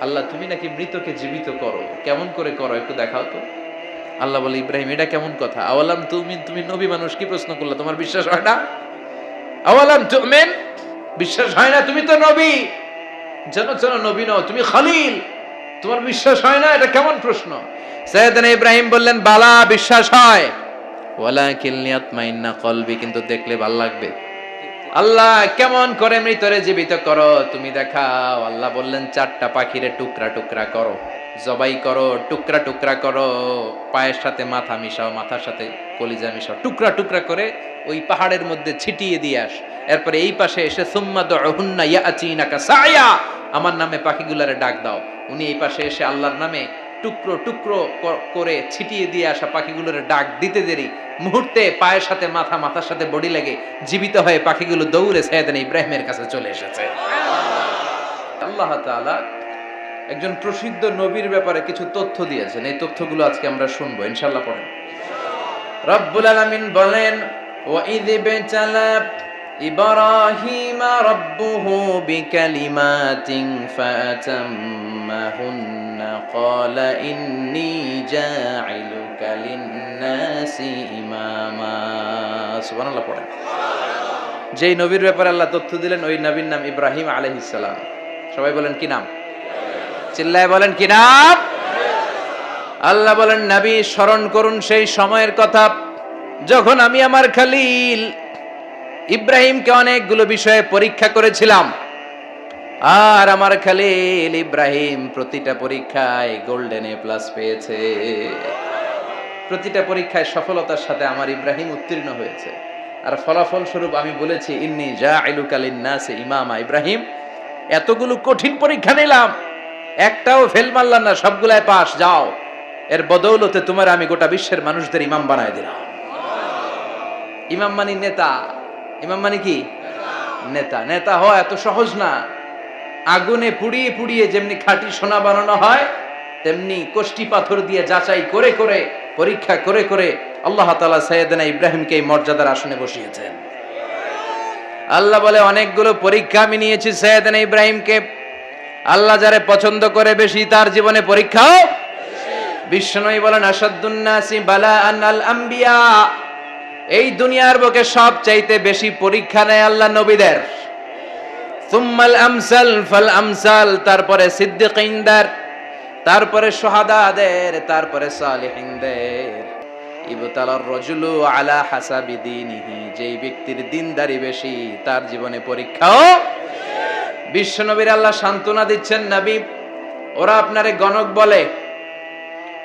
আল্লাহ তুমি নাকি মৃতকে জীবিত করো, কেমন করে করো একটু দেখাও তো। আল্লাহ বলে, ইব্রাহিম এটা কেমন কথা? আওয়ালাম তুমি নবী মানুষ, কি প্রশ্ন করলা? তোমার বিশ্বাস হয় না? আওয়ালাম তুমিন, বিশ্বাস হয় না? তুমি তো নবী, যেন নবী নও, তুমি খলিল, তোমার বিশ্বাস হয় না? এটা কেমন প্রশ্ন? সাইয়েদনা ইব্রাহিম বললেন, বালা, বিশ্বাস হয়, ওয়ালাকিন লিয়াতমাইন্না কলবি, কিন্তু দেখলে ভালো লাগবে। আল্লাহ কেমন করে মৃতরে জীবিত করো তুমি দেখাও। আল্লাহ বললেন, 4টা পাখিরে টুকরা টুকরা করো, জবাই করো, টুকরা টুকরা করো, পায়ের সাথে মাথা মিশাও, মাথার সাথে কলিজা মিশাও, টুকরা টুকরা করে ওই পাহাড়ের মধ্যে ছিটিয়ে দিয়ে আস। এরপরে এই পাশে এসে সুম্মা দুহুন্না ইয়াতিনাকা সায়া, আমার নামে পাখিগুলারে ডাক দাও। উনি এই পাশে এসে আল্লাহর নামে টুকরো টুকরো করে ছিটিয়ে দিয়ে আসা পাখিগুলোর ডাক দিতে দেরি, মুহূর্তে পায়ের সাথে মাথা, মাথার সাথে বডি লেগে জীবিত হয়ে পাখিগুলো দৌড়ে সাইয়েদনা ইব্রাহিমের কাছে চলে এসেছে। আল্লাহ তাআলা একজন প্রসিদ্ধ নবীর ব্যাপারে কিছু তথ্য দিয়েছেন, এই তথ্যগুলো আজকে আমরা শুনবো ইনশাআল্লাহ। পড়েন। রব্বুল আলামিন বলেন, ওয়া ইয বিতালা ইব্রাহিমা রাব্বুহু বিকালিমাতিন ফাতাম্মাহুন্না ক্বালা ইন্নী জাঈলুকা লিন-নাসি ইমামা। সুবহানাল্লাহ পড়েন। যেই নবীর ব্যাপারে আল্লাহ তথ্য দিলেন ওই নবীর নাম ইব্রাহিম আলাইহিস সালাম। সবাই বলেন কি নাম? চিল্লায় বলেন কি নাম? আল্লাহ বলেন, নবী স্মরণ করুন সেই সময়ের কথা যখন আমি আমার খলিল ইব্রাহিমকে অনেকগুলো বিষয়ে পরীক্ষা করেছিলাম, আর আমার খলিল ইব্রাহিম প্রতিটা পরীক্ষায় গোল্ডেন এ প্লাস পেয়েছে। প্রতিটা পরীক্ষায় সফলতার সাথে আমার ইব্রাহিম উত্তীর্ণ হয়েছে। আর ফলাফল স্বরূপ আমি বলেছি, ইন্নী জাঈলুকা লিন-নাসি ইমামা। ইব্রাহিম, এতগুলো কঠিন পরীক্ষা নিলাম, একটাও ফেল মারলাম না, সবগুলাই পাস। যাও, এর বদৌলতে তোমার আমি গোটা বিশ্বের মানুষদের ইমাম বানায় দিলাম। ইমাম মানে নেতা। ইমাম মানে কি? নেতা। নেতা হওয়া এত সহজ না। আগুনে পুড়িয়ে পুড়িয়ে যেমনি খাঁটি সোনা বানানো হয়, তেমনি কষ্টি পাথর দিয়ে যাচাই করে করে, পরীক্ষা করে করে আল্লাহ তাআলা সাইয়েদনা ইব্রাহিমকে এই মর্যাদার আসনে বসিয়েছেন। আল্লাহ বলে, অনেকগুলো পরীক্ষা আমি নিয়েছি সাইয়েদনা ইব্রাহিমকে। আল্লাহ যারে পছন্দ করে বেশি, তার জীবনে পরীক্ষাও বিশ্বনবী বলেন, আসাদ্দুন নাসি বালাআন আল আম্বিয়া। এই দুনিয়ার বুকে সবচাইতে বেশি পরীক্ষা নেয় আল্লাহ নবীদের। সুম্মাল আমসাল ফাল আমসাল, তারপরে সিদ্দিকিনদের, তারপরে শুহাদাদের, তারপরে সালিহিনদের। ইবতালার রাজুলু আলা হাসাবি দীনিহি, যেই ব্যক্তির দিনদারি বেশি তার জীবনে পরীক্ষাও। বিশ্বনবীর আল্লাহ সান্ত্বনা দিচ্ছেন, নবী ওরা আপনারে গণক বলে,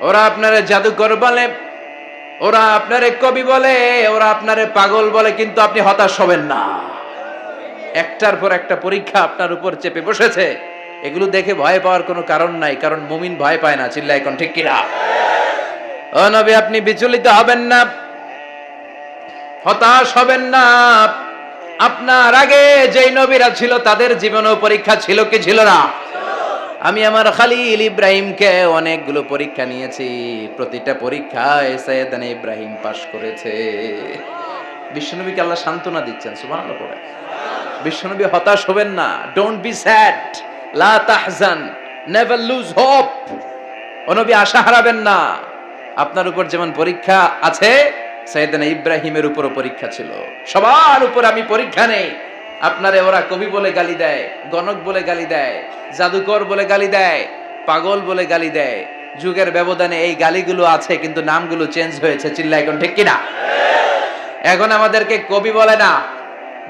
ওরা আপনারে জাদুকর বলে, ওরা আপনারে কবি বলে, ওরা আপনারে পাগল বলে, কিন্তু আপনি হতাশ হবেন না। একটার পর একটা পরীক্ষা আপনার উপর চেপে বসেছে, এগুলো দেখে ভয় পাওয়ার কোনো কারণ নাই, কারণ মুমিন ভয় পায় না। চিল্লায় এখন ঠিক কিনা? ও নবী, আপনি বিচলিত হবেন না, হতাশ হবেন না। আপনার আগে যেই নবীরা ছিল তাদের জীবনেও পরীক্ষা ছিল কি ছিল না? আমি আমার খলিল ইব্রাহিমকে অনেকগুলো পরীক্ষা নিয়েছি, প্রতিটা পরীক্ষায় সাইয়েদনা ইব্রাহিম পাশ করেছে। বিশ্বনবীকে আল্লাহ সান্ত্বনা দিচ্ছেন। সুবহানাল্লাহ পড়ে। বিশ্বনবী হতাশ হবেন না। ডোন্ট বি স্যাড, লা তাহজান, নেভার লুজ হোপ। ও নবী, আশা হারাবেন না। আপনার উপর যেমন পরীক্ষা আছে, সাইয়েদনা ইব্রাহিমের উপরও পরীক্ষা ছিল। সবার উপর আমি পরীক্ষা নেই। আপনারে ওরা কবি বলে গালি দেয়, গণক বলে গালি দেয়, জাদুকর বলে গালি দেয়, পাগল বলে গালি দেয়। যুগের ব্যবধানে এই গালিগুলো আছে, কিন্তু নামগুলো চেঞ্জ হয়েছে। চিল্লা এখন ঠিক কিনা? এখন আমাদেরকে কবি বলে না,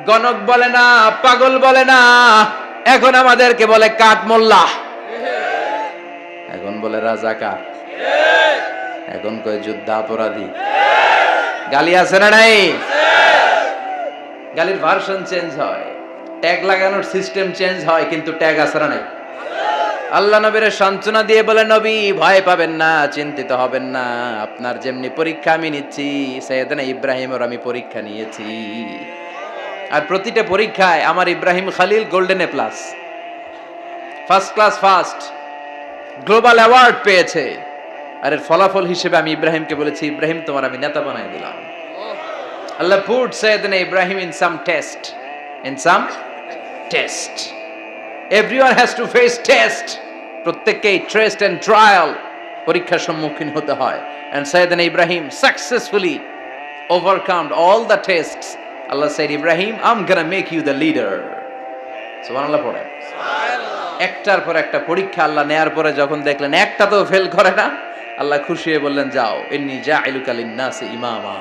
গণক বলে না, পাগল বলে না, এখন আমাদেরকে বলে কাঠ মোল্লা, এখন বলে রাজাকার, এখন কয় যুদ্ধাপরাধী। গালি আছে না নাই? গালির ভার্সন চেঞ্জ হয়, ট্যাগ লাগানোর সিস্টেম চেঞ্জ হয়, কিন্তু ট্যাগ আছে না নাই? আল্লাহ নবীর সান্ত্বনা দিয়ে বলে, নবী ভয় পাবেন না, চিন্তিত হবেন না। আপনার যেমনি পরীক্ষা আমি নিচ্ছি, সাইয়েদনা ইব্রাহিমের আমি পরীক্ষা নিয়েছি। আর প্রতিটা পরীক্ষায় আমার Ibrahim Khalil golden A plus, first class first, global award পেয়েছে। আর এর ফলাফল হিসেবে আমি ইব্রাহিমকে বলেছি, ইব্রাহিম তোমার আমি নেতা বানাই দিলাম। Allah put Sayyidina Ibrahim in some test. In some test. Everyone has to face test. প্রত্যেককেই টেস্ট এন্ড ট্রায়াল, পরীক্ষার সম্মুখীন হতে হয়। এন্ড সাইয়েদনা Ibrahim successfully overcome all the tests. Allah said, Ibrahim, I'm gonna make you the leader. সুবহানাল্লাহ পড়েন। একটার পর একটা পরীক্ষা আল্লাহ নেয়ার পরে যখন দেখলেন একটা তো ফেল করে না, আল্লাহ খুশি হয়ে বললেন, যাও, ইন্নী জাইলুকা লিন-নাসি ইমামা।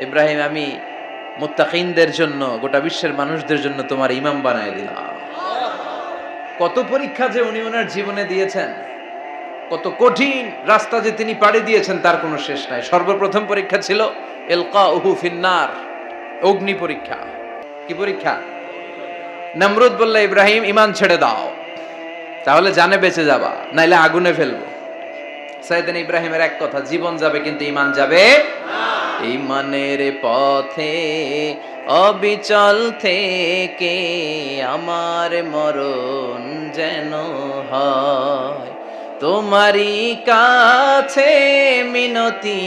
ইব্রাহিম, আমি মুত্তাকিনদের জন্য, গোটা বিশ্বের মানুষদের জন্য তোমার ইমাম বানায় দিলাম। কত পরীক্ষা যে উনি ওনার জীবনে দিয়েছেন, কত কঠিন রাস্তা যে তিনি পাড়ি দিয়েছেন তার কোনো শেষ নাই। সর্বপ্রথম পরীক্ষা ছিল ইলকাউহু ফিন্নার, অগ্নি পরীক্ষা। কি পরীক্ষা? নমরুদ বলল, ইব্রাহিম ঈমান ছেড়ে দাও, তাহলে জানে বেঁচে যাবা, নাইলে আগুনে ফেলবো। সাইয়েদনা ইব্রাহিমের এক কথা, জীবন যাবে কিন্তু ঈমান যাবে না। ঈমানের পথে অবিচল থেকে আমার মরণ যেন হয়, তোমারই কাছে মিনতি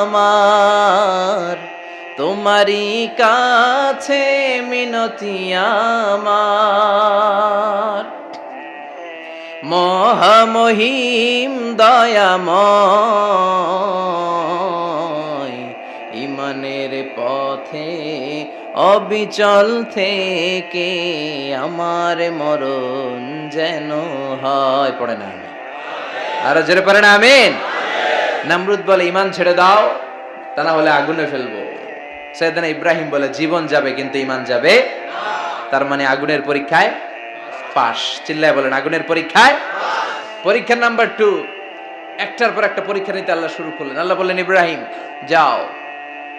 আমার, তোমারই কাছে মিনতি আমার। মহামহিম দয়াময়, ঈমানের পথে অবিচল থেকে আমার মরণ যেন হয়। পড়ে না আমি আর জোরে পড়ে না আমিন। নমরুদ বলে, ঈমান ছেড়ে দাও, তা না হলে আগুনে ফেলবো। সাইয়েদনা ইব্রাহিম বলে, জীবন যাবে কিন্তু ঈমান যাবে না। তার মানে আগুনের পরীক্ষায় পাস। চিল্লায় বলেন, আগুনের পরীক্ষায় পাস। পরীক্ষা নাম্বার 2, একটার পর একটা পরীক্ষা নিতে আল্লাহ শুরু করলেন। আল্লাহ বললেন, ইব্রাহিম যাও,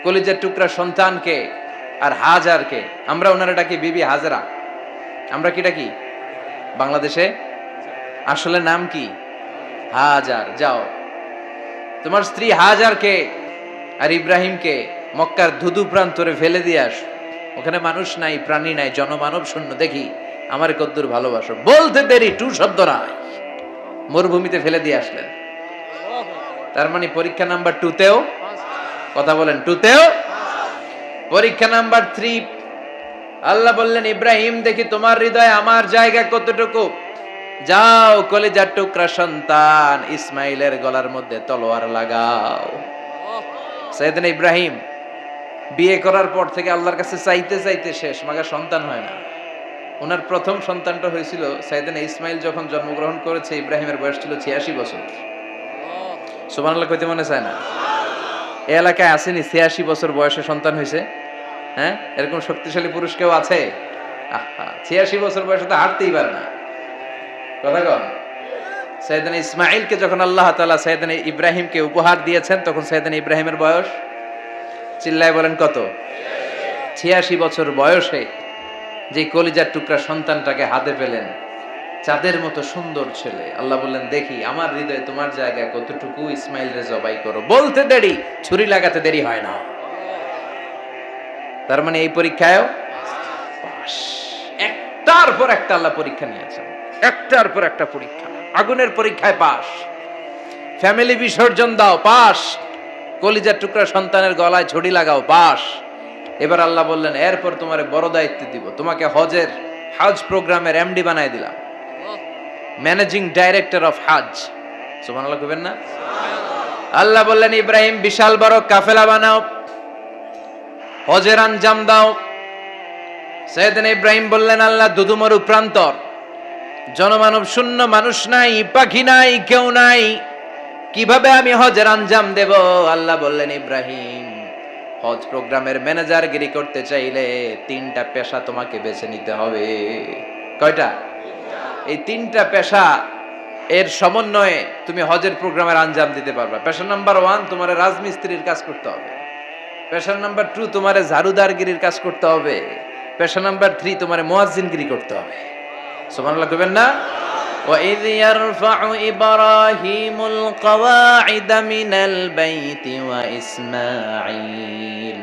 কলিজার টুকরা সন্তানকে আর হাজারকে, আমরা ওনারা ডাকি বিবি হাজরা, আমরা কি ডাকি বাংলাদেশে, আসলে নাম কি হাজার, যাও তোমার স্ত্রী হাজারকে আর ইব্রাহিমকে মক্কার ধুধু প্রান্তরে ফেলে দিয়ে আস। ওখানে মানুষ নাই, প্রাণী নাই, জনমানব শূন্য, দেখি আমার কদ্দুর ভালোবাসো। বলতে দেরি, টু শব্দ নাই, মরুভূমিতে ফেলে দিয়ে আসলেন। তার মানে পরীক্ষা নাম্বার 2তেও, কথা বলেন, 2তেও। পরীক্ষা নাম্বার 3, আল্লাহ বললেন, ইব্রাহিম দেখি তোমার হৃদয়ে আমার জায়গা কতটুকু, যাও কলিজার টুকরা সন্তান ইসমাইলের গলার মধ্যে তলোয়ার লাগাও। সাইয়েদনা ইব্রাহিম বিয়ে করার পর থেকে আল্লাহর কাছে চাইতে চাইতে শেষ, মাগা সন্তান হয় না। ওনার প্রথম সন্তানটা হয়েছিল সাইয়েদনা ইসমাইল যখন জন্মগ্রহণ করেছে, ইব্রাহিমের বয়স ছিল 86 বছর। সুবহানাল্লাহ কইতে মনে চায় না? এই এলাকায় আসেনি 86 বছর বয়সে সন্তান হয়েছে? হ্যাঁ, এরকম শক্তিশালী পুরুষ কেউ আছে? আহা, 86 বছর বয়সে তো হাঁটতেই পারে না। কথা কন। সাইয়েদনা ইসমাইলকে যখন আল্লাহ তাআলা সাইয়েদনা ইব্রাহিমকে উপহার দিয়েছেন, তখন সাইয়েদনা ইব্রাহিমের বয়স, চিল্লায় বলেন কত? 86 বছর বয়সে যে কলিজার টুকরা সন্তানটাকে হাতে পেলেন, চাঁদের মতো সুন্দর ছেলে। আল্লাহ বললেন, দেখি আমার হৃদয়ে তোমার জায়গা কতটুকু, ইসমাইল রে জবাই করো। বলতে দেরি, ছুরি লাগাতে দেরি হয় না। তার মানে এই পরীক্ষায়ও পাস। একটার পর একটা আল্লাহ পরীক্ষা নিয়েছেন, একটার পর একটা পরীক্ষা। আগুনের পরীক্ষায় পাস, ফ্যামিলি বিসর্জন দাও, পাস। কলিজার টুকরা সন্তানের গলায় ছড়ি লাগাও, পাস। এবার আল্লাহ বললেন, এরপর তোমার বড় দায়িত্ব দিব, তোমাকে হজ প্রোগ্রামের এমডি বানায় দিলাম, ম্যানেজিং ডাইরেক্টর অফ হজ। সুবহানাল্লাহ কইবেন না? আল্লাহ বললেন, ইব্রাহিম বিশাল বড় কাফেলা বানাও, হজের আঞ্জাম দাও। সাইয়েদনা ইব্রাহিম বললেন, আল্লাহ দুদুমরু প্রান্তর, জনমানব শূন্য, মানুষ নাই, পাখি নাই, কেউ নাই, কিভাবে আমি হজের আঞ্জাম দেব? আল্লাহ বললেন, ইব্রাহিম হজ প্রোগ্রামের ম্যানেজারগিরি করতে চাইলে 3টা পেশা তোমাকে বেছে নিতে হবে। কয়টা? এই 3টা পেশা এর সমন্বয়ে তুমি হজের প্রোগ্রামের আঞ্জাম দিতে পারবে। পেশা নাম্বার 1, তোমার রাজমিস্ত্রির কাজ করতে হবে। পেশা নাম্বার 2, তোমার ঝাড়ুদারগিরির কাজ করতে হবে। পেশা নাম্বার 3, তোমার মুয়াজ্জিনগিরি করতে হবে। সুবহানাল্লাহ কইবেন না? وَإِذْ يَرْفَعُ إِبْرَاهِيمُ الْقَوَاعِدَ مِنَ الْبَيْتِ وَإِسْمَاعِيلُ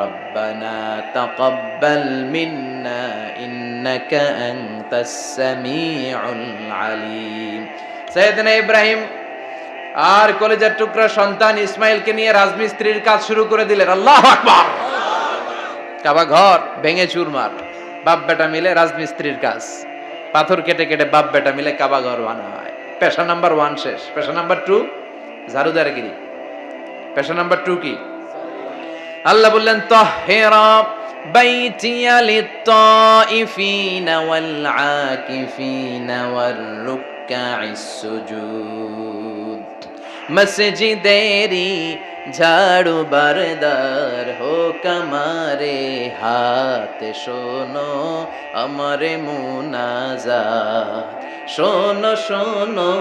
رَبَّنَا تَقَبَّلْ مِنَّا إِنَّكَ أَنْتَ السَّمِيعُ الْعَلِيمُ। সাইয়েদনা ইব্রাহিম আর কলিজার টুকরা সন্তান ইসমাইলকে নিয়ে রাজমিস্ত্রির কাজ শুরু করে দিলেন। আল্লাহু আকবার। কাবা ঘর ভেঙে চুরমার, বাপ বেটা মিলে রাজমিস্ত্রির কাজ। পাথর কেটে কেটে বাপ বেটা মিলে কাবা ঘর বানায়। পেশা নাম্বার 1 শেষ। পেশা নাম্বার 2 ঝাড়ুদারগিরি। পেশা নাম্বার 2 কি? আল্লাহ বললেন তাহহিরা বাইতিয়া লিত-তাইফিনা ওয়াল আকিফিনা ওয়ার রুকআইস সুজুদ। মসজিদেরি ঝাড়ু বারদার হোক আমারে হাত, শোনো আমারে মুনাজাত। শোনো শোনো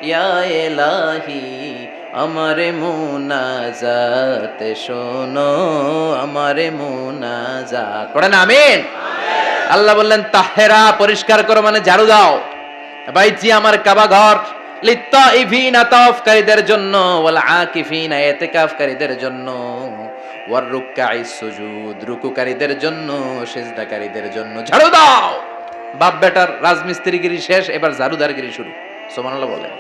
ইয়া ইলাহি আমারে মুনাজাত, শোনো আমারে মুনাজাত। পড়েন আমিন। আল্লাহ বললেন তাহেরা পরিষ্কার করো মানে ঝাড়ু দাও, বাইতি আমার কাবা ঘর, লিত্তাইফিনা তাওয়াফকারীদের জন্য, ওয়াল আকিফিনা ইতিকাফকারীদের জন্য, ওয়ার রুকআইস সুজুদ রুকুকারীদের জন্য, সিজদাকারীদের জন্য ঝাড়ু দাও। বাপ বেটার রাজমিস্ত্রিগিরি শেষ, এবার ঝাড়ুদারগিরি শুরু। সুবহানাল্লাহ বলেন।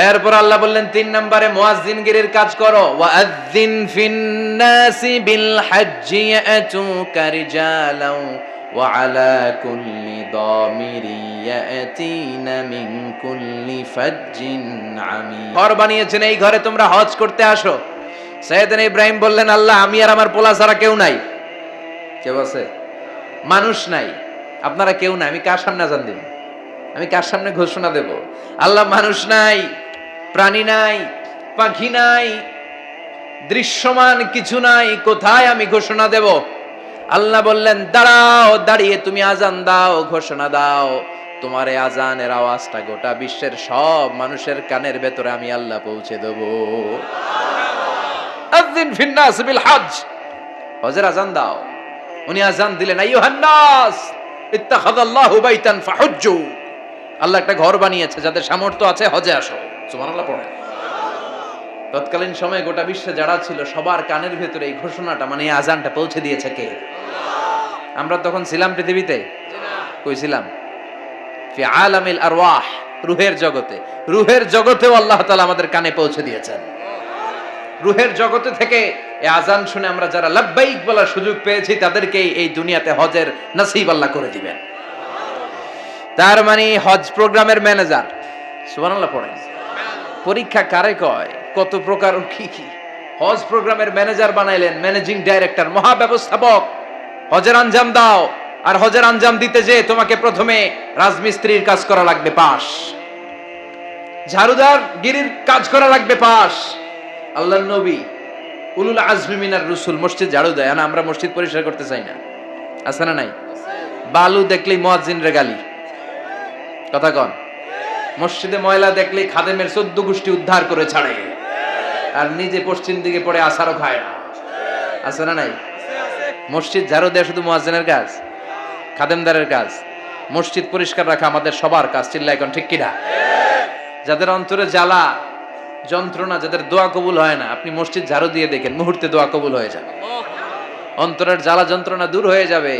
এরপর আল্লাহ বললেন 3 নম্বরে মুয়াজ্জিনগিরির কাজ করো। ওয়াআযযিন ফিন-নাসি বিল হজ্জি ইয়াতুকা রিজালাও ওয়া আলা কুল্লি দামিরি ইয়াতিনা মিন কুল্লি ফাজ্জিন আমিক। ঘর বানিয়েছেন, এই ঘরে তোমরা হজ করতে আসো। সাইয়েদনা ইব্রাহিম বললেন আল্লাহ আমি আর আমার পোলা ছাড়া কেউ নাই। কেউ আছে? মানুষ নাই, আপনারা কেউ নাই, আমি কার সামনে আযান দেব? আমি কার সামনে ঘোষণা দেব? আল্লাহ মানুষ নাই, প্রাণী নাই, পাখি নাই, দৃশ্যমান কিছু নাই, কোথায় আমি ঘোষণা দেব? আল্লাহ বললেন দাঁড়াও, দাঁড়িয়ে তুমি আজান দাও, ঘোষণা দাও। তোমার এই আজানের আওয়াজটা গোটা বিশ্বের সব মানুষের কানের ভেতরে আমি আল্লাহ পৌঁছে দেব। আযিন ফিন-নাস বিল হজ, হজের আজান দাও। উনি আজান দিলেন আইয়ুহান নাস ইত্তাখাযাল্লাহু বাইতান ফাহুজ্জু। আল্লাহ একটা ঘর বানিয়েছে, যাদের সামর্থ্য আছে হজে আসো। সুবহানাল্লাহ পড়ে। তৎকালীন সময়ে গোটা বিশ্বে যারা ছিল সবার কানের ভেতরে এই ঘোষণাটা মানে এই আজানটা পৌঁছে দিয়েছে কে? আমরা তখন ছিলাম পৃথিবীতে? কই ছিলাম? ফি আলামিল আরওয়াহ, রূহের জগতে। রূহের জগতেও আল্লাহ তাআলা আমাদের কানে পৌঁছে দিয়েছেন। রূহের জগতে থেকে এই আজান শুনে আমরা যারা লাব্বাইক বলার সুযোগ পেয়েছি তাদেরকে এই দুনিয়াতে হজের নসিব আল্লাহ করে দিবেন। তার মানে হজ প্রোগ্রামের ম্যানেজার। সুবহানাল্লাহ পড়েন। পরীক্ষা কারে কয়? কত প্রকার কি কি। হজ প্রোগ্রামের ম্যানেজার বানাইলেন, ম্যানেজিং ডাইরেক্টর, মহাব্যবস্থাপক। হজের আঞ্জাম দাও, আর হজের আঞ্জাম দিতে যে তোমাকে প্রথমে রাজমিস্ত্রির কাজ করা লাগবে পাস, ঝাড়ুদার গিরির কাজ করা লাগবে পাস। আল্লাহর নবী উলুল আজমি মিনার রাসূল মসজিদ ঝাড়ু দেয় না, আমরা মসজিদ পরিষ্কার করতে চাই না। আছে না নাই? বালু দেখলেই মুয়াজ্জিনরে গালি, কথা কন। মসজিদে ময়লা দেখলেই খাদেমের 14 গোষ্ঠী উদ্ধার করে ছাড়ে, আর নিজে পশ্চিম দিকে পড়ে আসারও খায় না। আছে না নাই? মসজিদ ঝাড়ু দেয়া শুধু মুয়াজ্জিনের কাজ, খাদেমদারের কাজ। মসজিদ পরিষ্কার রাখা আমাদের সবার কাজ। চিল্লায় এখন ঠিক কিনা? যাদের অন্তরে জ্বালা যন্ত্রণা, যাদের দোয়া কবুল হয় না, আপনি মসজিদ ঝাড়ু দিয়ে দেখেন মুহূর্তে দোয়া কবুল হয়ে যাবে। অন্তরের জ্বালা যন্ত্রণা দূর হয়ে যাবে,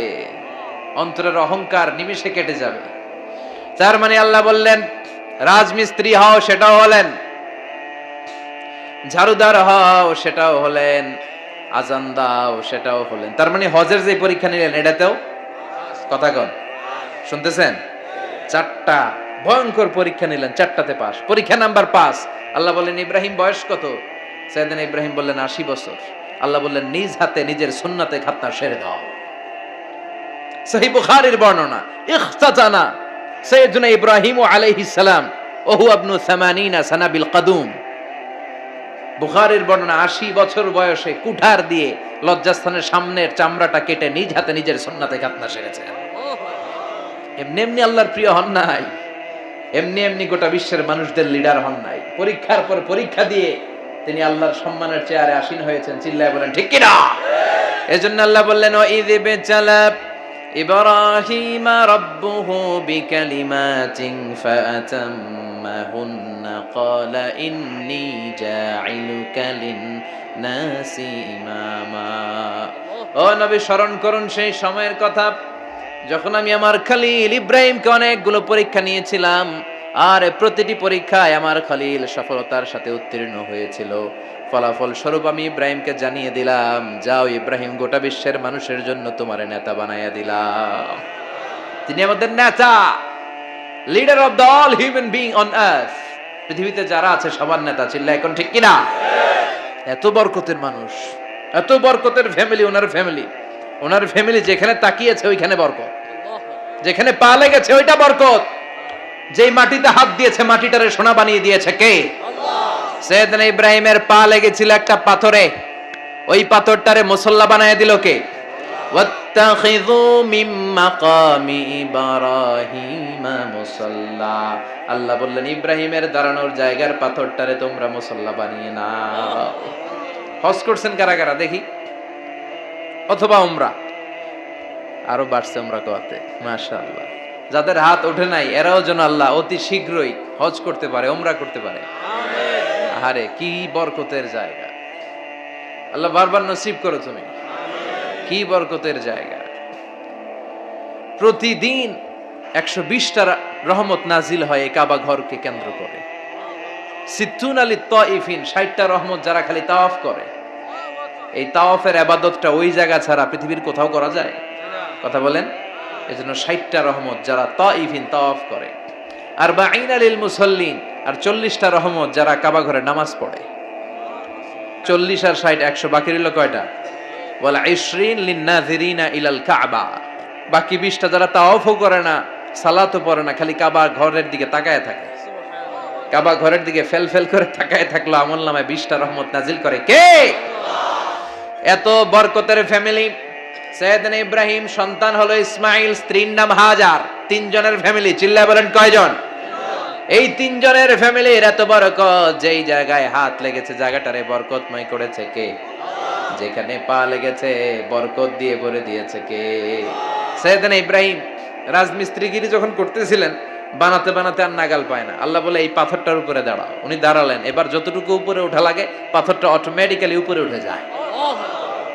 অন্তরের অহংকার নিমিষে কেটে যাবে। তার মানে আল্লাহ বললেন রাজমিস্ত্রি হও, সেটাও হলেন। ঝাড়ুদার হও, সেটাও হলেন। আজান দাও, সেটাও হলেন। তার মানে হজের যে পরীক্ষা নিলেন এটাতেও, কথা কন, শুনতেছেন? 4টা ভয়ঙ্কর পরীক্ষা নিলেন, 4টাতে পাস। পরীক্ষা নাম্বার 5। আল্লাহ বললেন ইব্রাহিম বয়স কত? সাইয়েদনা ইব্রাহিম বললেন 80 বছর। আল্লাহ বললেন নিজ হাতে নিজের সুন্নাতে খাতনা সেরে দাও। সহিহ বুখারীর বর্ণনা, ইখতাতানা সাইয়েদনা ইব্রাহিম আলাইহিস সালাম ওহু ইবনু 80 সানা বিল কদুম। বুখারীর বর্ণনা 80 বছর বয়সে কুঠার দিয়ে লজ্জাস্থানের সামনের চামড়াটা কেটে নিজ হাতে নিজের সুন্নাতে খাতনা সেরেছেন। এমনি এমনি আল্লাহর প্রিয় হন নাই, এমনি এমনি গোটা বিশ্বের মানুষদের লিডার হন নাই। পরীক্ষার পর পরীক্ষা দিয়ে তিনি আল্লাহর সম্মানের চেয়ারে আসীন হয়েছেন। চিল্লায় বলেন ঠিক কিনা? এজন্য আল্লাহ বললেন ওয়াইয বিতালা ইব্রাহিম রাব্বুহু বিকালিমাতিন ফাআতাম্মাহুন্না ক্বালা ইন্নী জাঈলুকা লিন-নাসি ইমামা। ও নবী স্মরণ করুন সেই সময়ের কথা যখন আমি আমার খলিল ইব্রাহিমকে অনেকগুলো পরীক্ষা নিয়েছিলাম, আর প্রতিটি পরীক্ষায় আমার খলিল সফলতার সাথে উত্তীর্ণ হয়েছিল। ফলাফল স্বরূপ আমি ইব্রাহিমকে জানিয়ে দিলাম, যাও ইব্রাহিম, গোটা বিশ্বের মানুষের জন্য তোমার নেতা বানাইয়া দিলাম। তিনি আমাদের নেতা, leader of the all human being on earth. পৃথিবীতে যারা আছে সবার নেতা, চিল্লায় এখন ঠিক কিনা? এত বরকতের মানুষ, এত বরকতের ফ্যামিলি, ওনার ফ্যামিলি যেখানে তাকিয়েছে ওইখানে বরকত, যেখানে পা লেগেছে ওইটা বরকত। যেই মাটিতে হাত দিয়েছে মাটিটারে সোনা বানিয়ে দিয়েছে কে? সৈয়দনা ইব্রাহিমের পা লেগেছিল একটা পাথরে, ওই পাথরটারে মুসল্লা বানায় দিল কে? ওয়াত্তাখিযু মিন মাকামি ইব্রাহিমা মুসাল্লা। আল্লাহ বললেন ইব্রাহিমের দাঁড়ানোর জায়গার পাথরটারে তোমরা মুসল্লা বানিয়ে নাও। হজ করছেন কারা কারা দেখি, অথবা উমরা? আরো বাড়ছে উমরা করতে, মাশাআল্লাহ। যাদের হাত ওঠে নাই এরাও যেন আল্লাহ অতি শীঘ্রই হজ করতে পারে, উমরা করতে পারে। আরে কি বরকতের জায়গা, আল্লাহ বারবার নসিব করো তুমি। কি বরকতের জায়গা, প্রতিদিন 120টা রহমত নাজিল হয় এই কাবা ঘরকে কেন্দ্র করে। সিত্তুন আলী তাইফিন, 60টা রহমত যারা খালি তাওয়াফ করে। এই তাওয়াফের ইবাদতটা ওই জায়গা ছাড়া পৃথিবীর কোথাও করা যায়? কথা বলেন। এজন্য 60টা রহমত যারা তাইফিন তাওয়াফ করে, আর 40 লিল মুসাল্লিন, আর 40টা রহমত যারা কাবা ঘরে নামাজ পড়ে। 40 আর 60 100, বাকি রইল কয়টা? ওয়াল 20 লিন নাযিরিনা ইলাল কাবা। বাকি 20টা যারা তাওয়াফও করে না, সালাতও পড়ে না, খালি কাবা ঘরের দিকে তাকায় থাকে। কাবা ঘরের দিকে ফেল ফেল করে তাকায় থাকলো, আমলনামায় 20টা রহমত নাজিল করে কে? এত বরকতের ফ্যামিলি। সৈয়দনা ইব্রাহিম সন্তান হলো ইসমাইল, স্ত্রীর নাম হাজার। 3 জনের ফ্যামিলি, চিল্লায় বলেন কয়জন? এই 3 জনের ফ্যামিলির এত বরকত, যেই জায়গায় হাত লেগেছে জায়গাটারে বরকতময় করেছে কে? যেখানে পা লেগেছে বরকত দিয়ে ভরে দিয়েছে কে? সৈয়দনা ইব্রাহিম রাজমিস্ত্রিগিরি যখন করতেছিলেন, বানাতে বানাতে আর নাগাল পায় না। আল্লাহ বলে এই পাথরটার উপরে দাঁড়াও। উনি দাঁড়ালেন, এবার যতটুকু উপরে ওঠা লাগে পাথরটা অটোমেটিক্যালি উপরে উঠে যায়,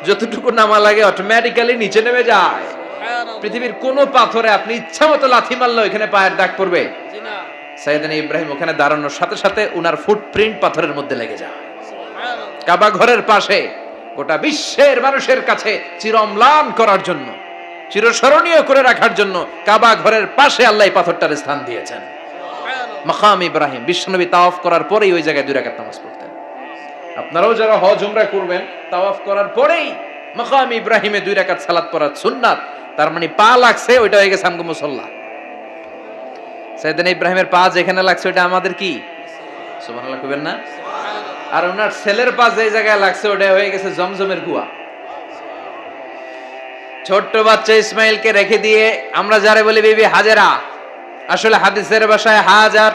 যতটুকু নামা লাগে অটোমেটিক্যালি নিচে নেমে যায়। পৃথিবীর কোন পাথরে আপনি ইচ্ছা মতো লাথি মারলে এখানে পায়ের দাগ পড়বে? সৈয়দনা ইব্রাহিম ওখানে দাঁড়ানোর সাথে সাথে উনার ফুটপ্রিন্ট পাথরের মধ্যে লেগে যায়। কাবা ঘরের পাশে গোটা বিশ্বের মানুষের কাছে চিরম্লান করার জন্য, চিরস্মরণীয় করে রাখার জন্য কাবা ঘরের পাশে আল্লাহ এই পাথরটার স্থান দিয়েছেন। মাকাম ইব্রাহিম, বিশ্বনবী তাওয়াফ করার পরেই ওই জায়গায় 2 রাকাত নামাজ পড়তেন। আপনারাও যারা হজ উমরা করবেন, তাওয়াফ করার পরেই মাকাম ইব্রাহিমে 2 রাকাত সালাত পড়া সুন্নাত। তার মানে পা লাগছে, ওইটা হয়ে গেছে আমগো মুসাল্লা। সৈয়দনা ইব্রাহিমের পা যেখানে লাগছে ওটা আমাদের কি? সুবহানাল্লাহ কইবেন না? আর ওনার ছেলের পা যে জায়গায় লাগছে ওটা হয়ে গেছে জমজমের কুয়া। ছোট্ট বাচ্চা ইসমাইলকে রেখে দিয়ে আমরা যারে বলি বিবি হাজেরা, আসলে হাদিসের ভাষায় হাজার,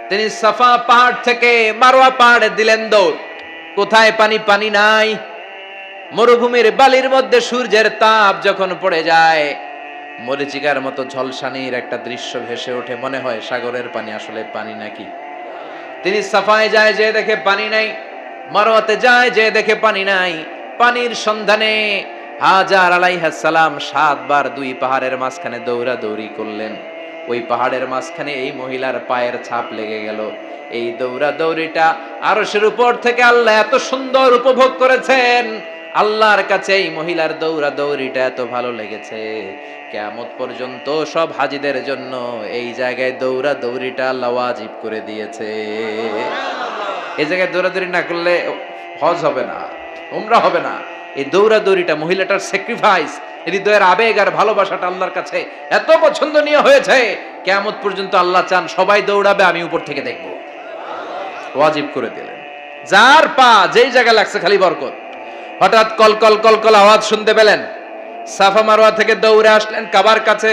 তিনি সাফা পাহাড় থেকে মারওয়া পাহাড়ে দিলেন দৌড়। কোথায় পানি? পানি নাই। মরুভূমির বালির মধ্যে সূর্যের তাপ যখন পড়ে যায়, মরিচিকার মতো ঝলসানির একটা দৃশ্য ভেসে ওঠে, মনে হয় সাগরের পানি, আসলে পানি নাকি। তিনি সাফায় যায়, যে দেখে পানি নাই। মারওয়াতে যায়, যে দেখে পানি নাই। পানির সন্ধানে হাজার আলাইহিস সালাম 7 বার 2 পাহাড়ের মাঝখানে দৌড়াদৌড়ি করলেন। ওই পাহাড়ের মাঝখানে এই মহিলার পায়ের ছাপ লেগে গেল। এই দৌড়াদৌড়িটা আরশের উপর থেকে আল্লাহ এত সুন্দর উপভোগ করেছেন। আল্লাহর কাছে এই মহিলার দৌড়াদৌড়িটা এত ভালো লেগেছে, কিয়ামত পর্যন্ত সব হাজীদের জন্য এই জায়গায় দৌড়াদৌড়িটা আল্লাহ ওয়াজিব করে দিয়েছে। এই জায়গায় দৌড়াদৌড়ি না করলে হজ হবে না, উমরা হবে না। এই দৌড়াদৌড়িটা, মহিলাটার স্যাক্রিফাইস, হৃদয়ের আবেগ আর ভালোবাসাটা আল্লাহর কাছে এত পছন্দনীয় হয়েছে, কিয়ামত পর্যন্ত আল্লাহ চান সবাই দৌড়াবে, আমি উপর থেকে দেখব। ওয়াজিব করে দিলেন। যার পা যেই জায়গায় লাগছে খালি বরকত। হঠাৎ কলকল কলকল আওয়াজ শুনতে পেলেন। সাফা মারওয়া থেকে দৌড়ে আসলেন কাবার কাছে।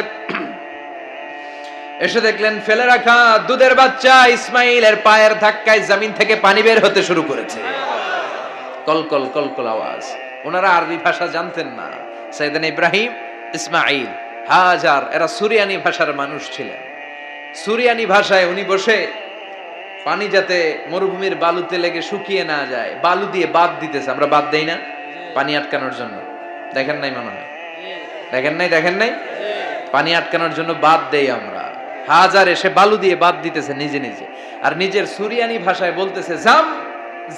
এসে দেখলেন ফেলে রাখা দুধের বাচ্চা ইসমাইলের পায়ের ধাক্কায় জমিন থেকে পানি বের হতে শুরু করেছে। কলকল কলকল আওয়াজ। ওনারা আরবি ভাষা জানতেন না। সাইয়েদনা ইব্রাহিম, ইসমাইল, হাজার এরা সুরিয়ানি ভাষার মানুষ ছিলেন। সুরিয়ানি ভাষায় উনি বসে পানি যাতে মরুভূমির বালুতে লেগে শুকিয়ে না যায়, বালু দিয়ে বাঁধ দিতেছে। আমরা বাঁধ দেই না পানি আটকানোর জন্য? দেখেন নাই মনে হয়? দেখেন নাই? পানি আটকানোর জন্য বাঁধ দেই আমরা। হাজার এসে বালু দিয়ে বাঁধ দিতেছে নিজে নিজে, আর নিজের সুরিয়ানি ভাষায় বলতেছে জাম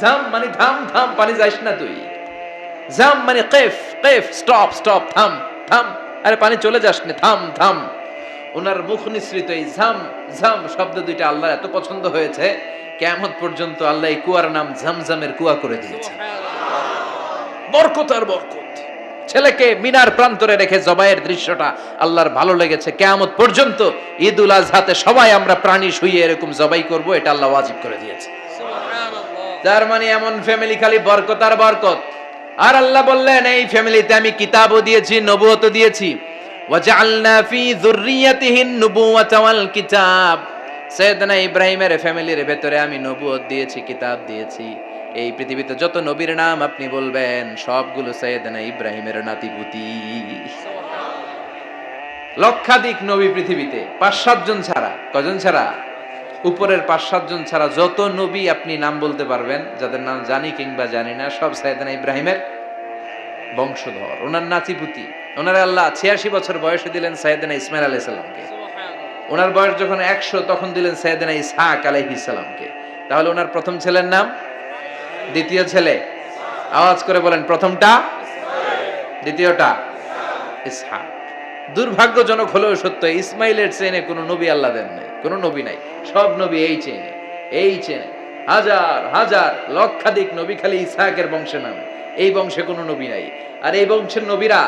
জাম, মানে থাম থাম, পানি যাইস না তুই। জাম মানে কেফ কেফ, স্টপ স্টপ, থাম থাম, আরে পানি চলে যাস না, থাম থাম। ওনার মুখ নিঃসৃত এই ঝাম ঝাম শব্দ দুইটা আল্লাহর এত পছন্দ হয়েছে, কিয়ামত পর্যন্ত আল্লাহ এই কুয়ার নাম ঝমঝমের কুয়া করে দিয়েছে। বরকত আর বরকত। ছেলেকে মিনার প্রান্তরে রেখে জবাইয়ের দৃশ্যটা আল্লাহর ভালো লেগেছে। কিয়ামত পর্যন্ত ঈদুল আজহাতে সবাই আমরা প্রাণী শুইয়ে এরকম জবাই করব, এটা আল্লাহ ওয়াজিব করে দিয়েছে। তার মানে এমন ফ্যামিলি খালি বরকত আর বরকত। আর আল্লাহ বললেন এই ফ্যামিলিতে আমি কিতাবও দিয়েছি, নবুয়তও দিয়েছি। ওয়াজআলনা ফি যুররিয়াতিহিন নুবুওয়াতা ওয়াল কিতাব। সাইয়েদনা ইব্রাহিমের ফ্যামিলির ভেতরে আমি নবুয়ত দিয়েছি, কিতাব দিয়েছি। এই পৃথিবীতে যত নবীর নাম আপনি বলবেন সবগুলো সাইয়েদনা ইব্রাহিমের নাতিপুতি। লক্ষাধিক নবী পৃথিবীতে, 5-7 জন ছাড়া। কজন ছাড়া? উপরের 5-7 জন ছাড়া যত নবী আপনি নাম বলতে পারবেন, যাদের নাম জানি কিংবা জানি না, সব সাইয়েদনা ইব্রাহিমের বংশধর, ওনার নাতিপুতি। ওনার আল্লাহ 86 বছর বয়সে দিলেন সাইয়েদনা ইসমাইল আলাইহিস সালামকে। ওনার বয়স যখন 100 তখন দিলেন সাইয়েদনা ইসহাক আলাইহিস সালামকে। তাহলে ওনার প্রথম ছেলের নাম, দ্বিতীয় ছেলে আওয়াজ করে বলেন, প্রথমটা দ্বিতীয়টা ইসহাক। দুর্ভাগ্যজনক হলেও সত্য, ইসমাইলের চেনে কোনো নবী আল্লাহ দেন নাই, কোনো নবী নাই। সব নবী এই চেনে, এই চেনে। হাজার হাজার লক্ষাধিক নবী খালি ইসহাকের বংশে নামে, এই বংশে কোনো নবী নাই। আর এই বংশের নবীরা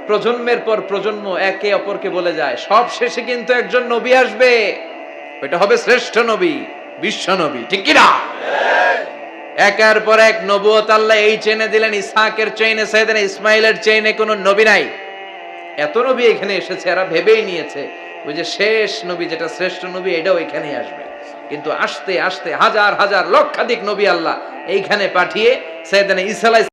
প্রজন্মের পর প্রজন্ম একে অপরকে বলে যায়, সব শেষে কিন্তু একজন নবী আসবে, ওইটা হবে শ্রেষ্ঠ নবী, বিশ্ব নবী। ঠিক কি না? একের পর এক নবুয়ত আল্লাহ এই চেনে দিলেন। ইসহাকের চেইনে, সাইয়েদনা ইসমাইলের চেইনে কোনো নবী নাই। এত নবী এখানে এসেছে, এরা ভেবেই নিয়েছে ওই যে শেষ নবী, যেটা শ্রেষ্ঠ নবী, এটাও এখানেই আসবে। কিন্তু আস্তে আস্তে হাজার হাজার লক্ষাধিক নবী আল্লাহ এইখানে পাঠিয়ে সাইয়েদনা ঈসা